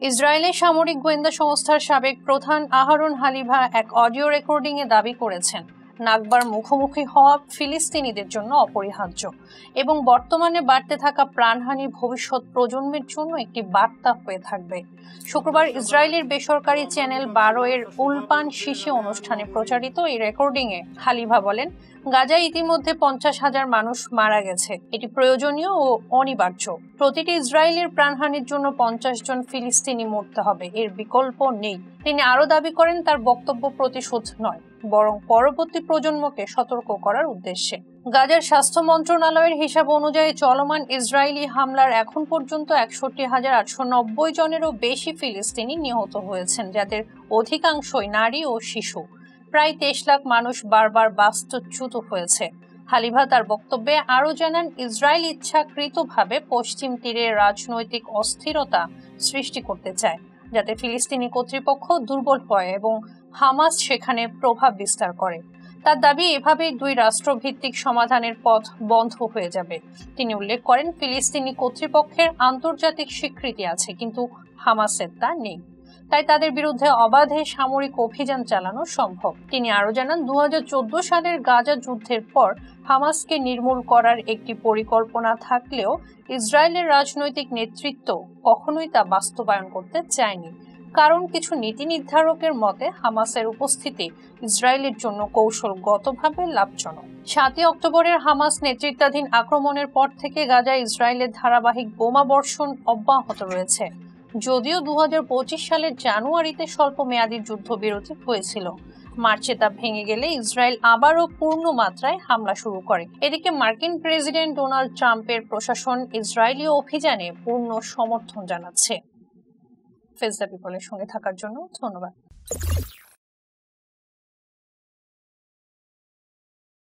ইসরায়েলের সামরিক গোয়েন্দা সংস্থার সাবেক প্রধান আহারন হালিভা এক অডিও রেকর্ডিংয়ে দাবি করেছেন, নাকবার মুখোমুখি হওয়া ফিলিস্তিনিদের জন্য অপরিহার্য এবং বর্তমানে বাড়তে থাকা প্রাণহানি ভবিষ্যৎ প্রজন্মের জন্য একটি বার্তা হয়ে থাকবে। শুক্রবার ইসরায়েলের বেসরকারি চ্যানেল 12 এর উলপান শিশি অনুষ্ঠানে প্রচারিত এই রেকর্ডিংয়ে হালিভা বলেন, গাজায় ইতিমধ্যে 50,000 মানুষ মারা গেছে। এটি প্রয়োজনীয় ও অনিবার্য। প্রতিটি ইসরায়েলের প্রাণহানির জন্য 50 জন ফিলিস্তিনি মরতে হবে, এর বিকল্প নেই। তিনি আরও দাবি করেন, তার বক্তব্য প্রতিশোধ নয়, বরং পরবর্তী প্রজন্মকে সতর্ক করার উদ্দেশ্যে। গাজার স্বাস্থ্য মন্ত্রণালয়ের হিসাব অনুযায়ী চলমান ইসরায়েলি হামলার এখন পর্যন্ত 61,890 জনেরও বেশি ফিলিস্তিনি নিহত হয়েছেন, যাদের অধিকাংশই নারী ও শিশু। প্রায় 23 লাখ মানুষ বারবার বাস্তুচ্যুত হয়েছে। হালিভা তার বক্তব্যে আরও জানান, ইসরায়েল ইচ্ছাকৃতভাবে পশ্চিম তীরে রাজনৈতিক অস্থিরতা সৃষ্টি করতে চায়, যাতে ফিলিস্তিনি কর্তৃপক্ষ দুর্বল হয় এবং হামাস সেখানে প্রভাব বিস্তার করে। তার দাবি, এভাবেই দুই রাষ্ট্রভিত্তিক সমাধানের পথ বন্ধ হয়ে যাবে। তিনি উল্লেখ করেন, ফিলিস্তিনি কর্তৃপক্ষের আন্তর্জাতিক স্বীকৃতি আছে, কিন্তু হামাসের তা নেই। তাই তাদের বিরুদ্ধে অবাধে সামরিক অভিযান চালানো সম্ভব। তিনি আরও জানান, 2014 সালের গাজা যুদ্ধের পর হামাসকে নির্মূল করার একটি পরিকল্পনা থাকলেও ইসরায়েলের রাজনৈতিক নেতৃত্ব কখনোই তা বাস্তবায়ন করতে চায়নি, কারণ কিছু নীতি নির্ধারকের মতে হামাসের উপস্থিতি ইসরায়েলের জন্য কৌশলগতভাবে লাভজনক। 7 অক্টোবরের হামাস নেতৃত্বাধীন আক্রমণের পর থেকে গাজায় ইসরায়েলের ধারাবাহিক বোমা বর্ষণ অব্যাহত রয়েছে। যদিও 2025 সালের জানুয়ারিতে স্বল্প মেয়াদী যুদ্ধবিরতি হয়েছিল, মার্চে তা ভেঙে গেলে ইসরায়েল আবারও পূর্ণ মাত্রায় হামলা শুরু করে। এদিকে মার্কিন প্রেসিডেন্ট ডোনাল্ড ট্রাম্পের প্রশাসন ইসরায়েলি অভিযানে পূর্ণ সমর্থন জানাচ্ছে। ফেস দ্য পিপলের সঙ্গে থাকার জন্য ধন্যবাদ।